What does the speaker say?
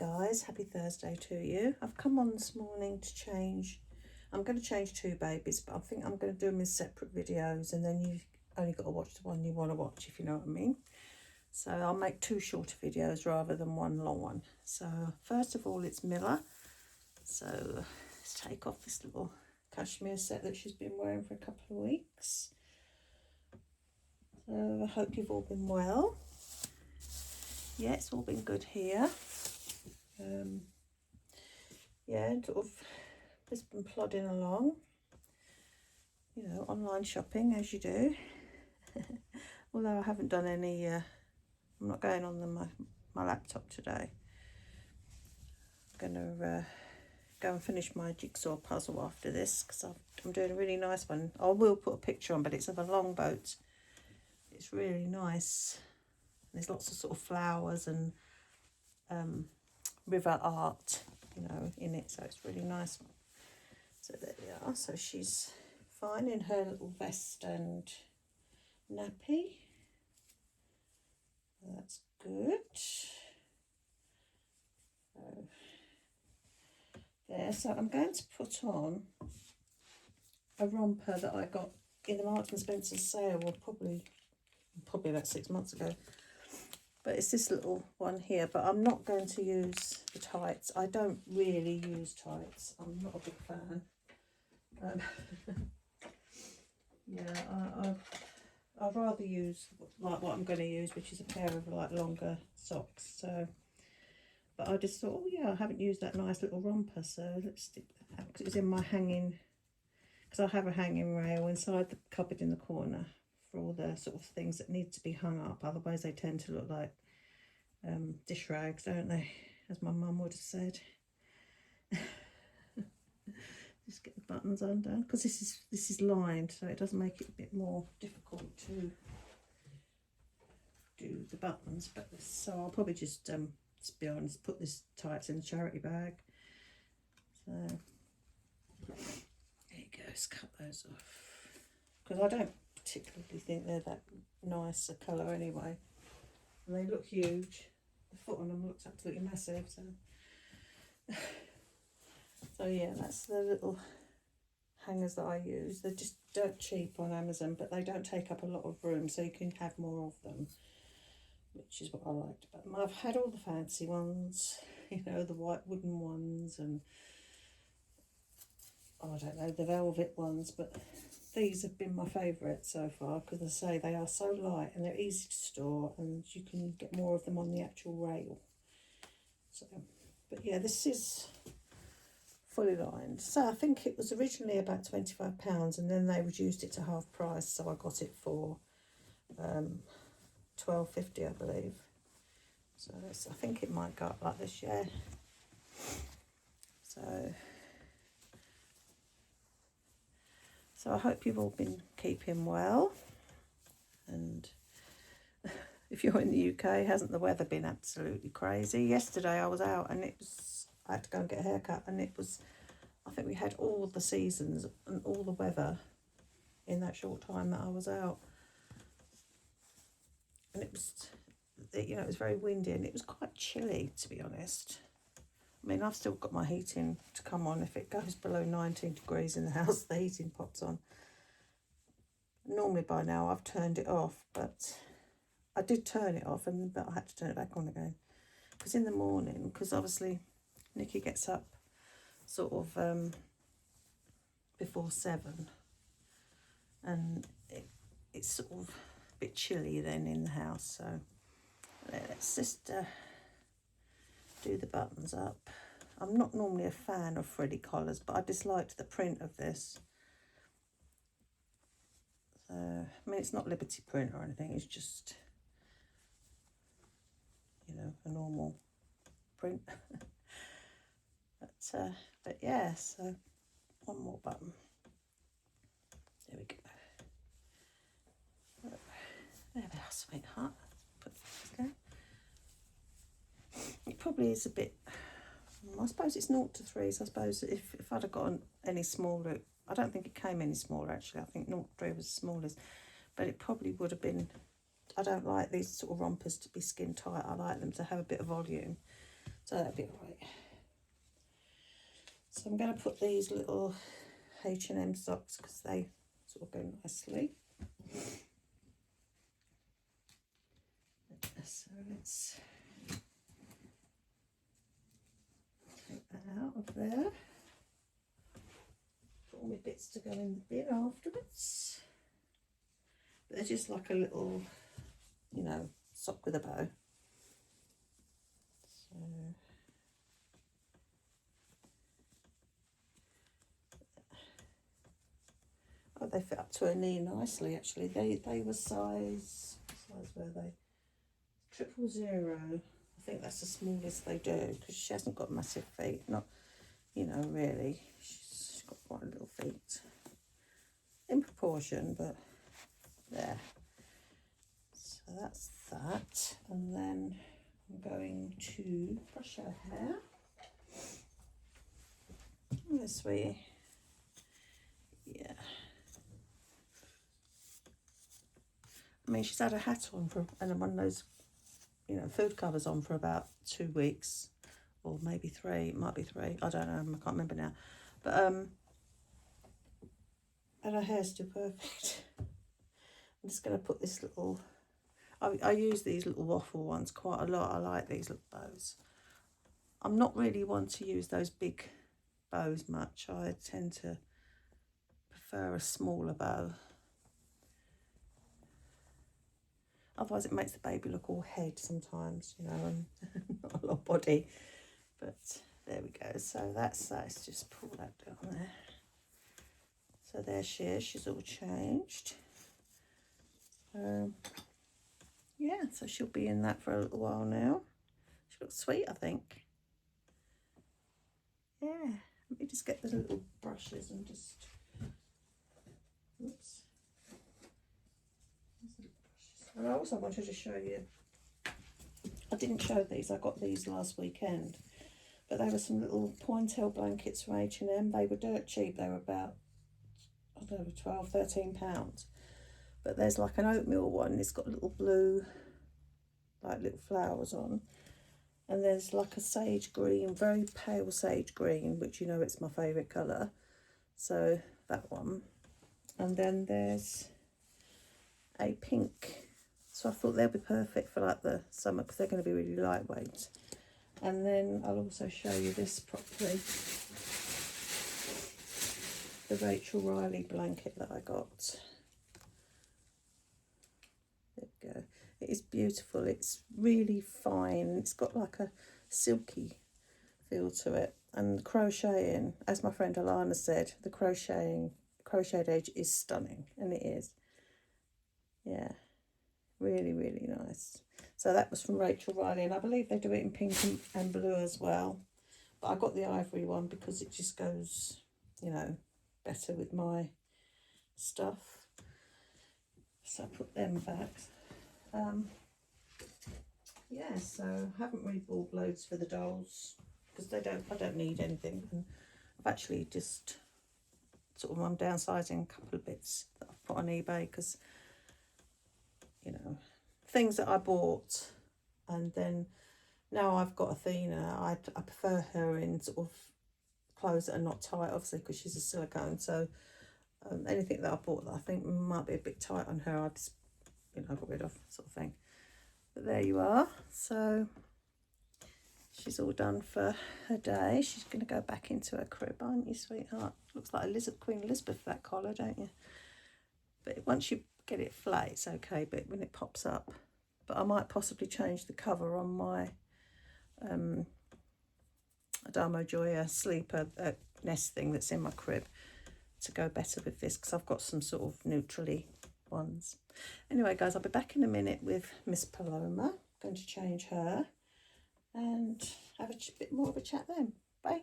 guys, happy Thursday to you. I've come on this morning to change. I'm going to change two babies, but I think I'm going to do them in separate videos, and then you've only got to watch the one you want to watch, if you know what I mean. So I'll make two shorter videos rather than one long one. So first of all, it's Milla. So let's take off this little cashmere set that she's been wearing for a couple of weeks. So I hope you've all been well. Yeah, it's all been good here. Yeah, sort of just been plodding along, you know, online shopping as you do. Although I haven't done any, I'm not going on my laptop today. I'm going to go and finish my jigsaw puzzle after this, because I'm doing a really nice one. I will put a picture on, but it's of a longboat. It's really nice. There's lots of sort of flowers and river art, you know, in it, so it's really nice. So there we are. So she's fine in her little vest and nappy. That's good. So there. So I'm going to put on a romper that I got in the Marks and Spencer sale, or probably about 6 months ago. But it's this little one here, but I'm not going to use the tights. I don't really use tights. I'm not a big fan. Yeah, I'd rather use like what I'm going to use, which is a pair of like longer socks. So, but I just thought, oh yeah, I haven't used that nice little romper, so let's stick that out, because it was in my hanging, because I have a hanging rail inside the cupboard in the corner for all the sort of things that need to be hung up. Otherwise they tend to look like dish rags, don't they, as my mum would have said. Just get the buttons undone, because this is lined, so it does make it a bit more difficult to do the buttons. But so I'll probably just to be honest, put this tights in the charity bag. So there you go, let's cut those off, because I don't particularly think they're that nice a colour anyway, and they look huge. The foot on them looks absolutely massive. So yeah, that's the little hangers that I use. They're just dirt cheap on Amazon, but they don't take up a lot of room, so you can have more of them, which is what I liked about them. I've had all the fancy ones, you know, the white wooden ones, and oh, I don't know, the velvet ones, but these have been my favourite so far, because I say they are so light and they're easy to store, and you can get more of them on the actual rail. So, but yeah, this is fully lined. So I think it was originally about £25, and then they reduced it to half price, so I got it for £12.50, I believe. So I think it might go up like this, yeah. So I hope you've all been keeping well, and if you're in the UK, hasn't the weather been absolutely crazy? Yesterday I was out, and I had to go and get a haircut, and I think we had all the seasons and all the weather in that short time that I was out. And it was, you know, it was very windy, and it was quite chilly, to be honest. I mean, I've still got my heating to come on. If it goes below 19 degrees in the house, the heating pops on. Normally by now I've turned it off, but I did turn it off, but I had to turn it back on again. Because in the morning, because obviously Nikki gets up sort of before 7, and it's sort of a bit chilly then in the house. So let's just do the buttons up. I'm not normally a fan of frilly collars, but I disliked the print of this. So, I mean, it's not Liberty print or anything, it's just, you know, a normal print. But yeah, so one more button. There we go. There we are, sweetheart. Put this down. It probably is a bit, I suppose it's 0 to 3, so I suppose if I'd have gotten any smaller, I don't think it came any smaller actually, I think 0 to 3 was the smallest, but it probably would have been, I don't like these sort of rompers to be skin tight, I like them to have a bit of volume. So that'd be all right. So I'm going to put these little H&M socks because they sort of go nicely. So let's take that out of there. Put all my bits to go in the bin afterwards. But they're just like a little, you know, sock with a bow. So oh, they fit up to her knee nicely actually. They were size were they? 000. I think that's the smallest they do because she hasn't got massive feet. Not, you know, really. She's got quite little feet in proportion, but there. So that's that. And then I'm going to brush her hair. Oh, sweetie. Yeah. I mean, she's had a hat on for, and one of those, you know, food covers on for about 2 weeks, or maybe 3. It might be 3. I don't know. I can't remember now. But and her hair's still perfect. I'm just going to put this little. I use these little waffle ones quite a lot. I like these little bows. I'm not really one to use those big bows much. I tend to prefer a smaller bow. Otherwise it makes the baby look all head sometimes, you know, and not a lot of body. But there we go. So that's that. Let's just pull that down there. So there she is. She's all changed. Yeah, so she'll be in that for a little while now. She looks sweet, I think. Yeah. Let me just get the little brushes and just... Oops. And I also wanted to show you, I didn't show these, I got these last weekend, but they were some little pointel blankets from H&M. They were dirt cheap. They were about, I don't know, 12, 13 pounds. But there's like an oatmeal one. It's got little blue, like little flowers on. And there's like a sage green, very pale sage green, which, you know, it's my favourite colour. So that one. And then there's a pink. So I thought they'll be perfect for like the summer because they're going to be really lightweight. And then I'll also show you this properly. The Rachel Riley blanket that I got. There we go. It is beautiful. It's really fine. It's got like a silky feel to it. And crocheting, as my friend Alana said, the crocheted edge is stunning, and it is. Yeah. Really, really nice. So that was from Rachel Riley, and I believe they do it in pink and blue as well. But I got the ivory one because it just goes, you know, better with my stuff. So I put them back. Yeah, so I haven't really bought loads for the dolls because I don't need anything. And I've actually just sort of, I'm downsizing a couple of bits that I've put on eBay because, you know, things that I bought, and then now I've got Athena, I prefer her in sort of clothes that are not tight, obviously, because she's a silicone. So anything that I bought that I think might be a bit tight on her, I just, you know, got rid of, sort of thing. But there you are. So she's all done for her day. She's going to go back into her crib, aren't you, sweetheart? Looks like Queen Elizabeth, that collar, don't you? But once you get it flat, it's okay, but when it pops up. But I might possibly change the cover on my Adamo Joya sleeper nest thing that's in my crib to go better with this, because I've got some sort of neutrally ones. Anyway, guys, I'll be back in a minute with Miss Paloma. I'm going to change her and have a bit more of a chat then. Bye.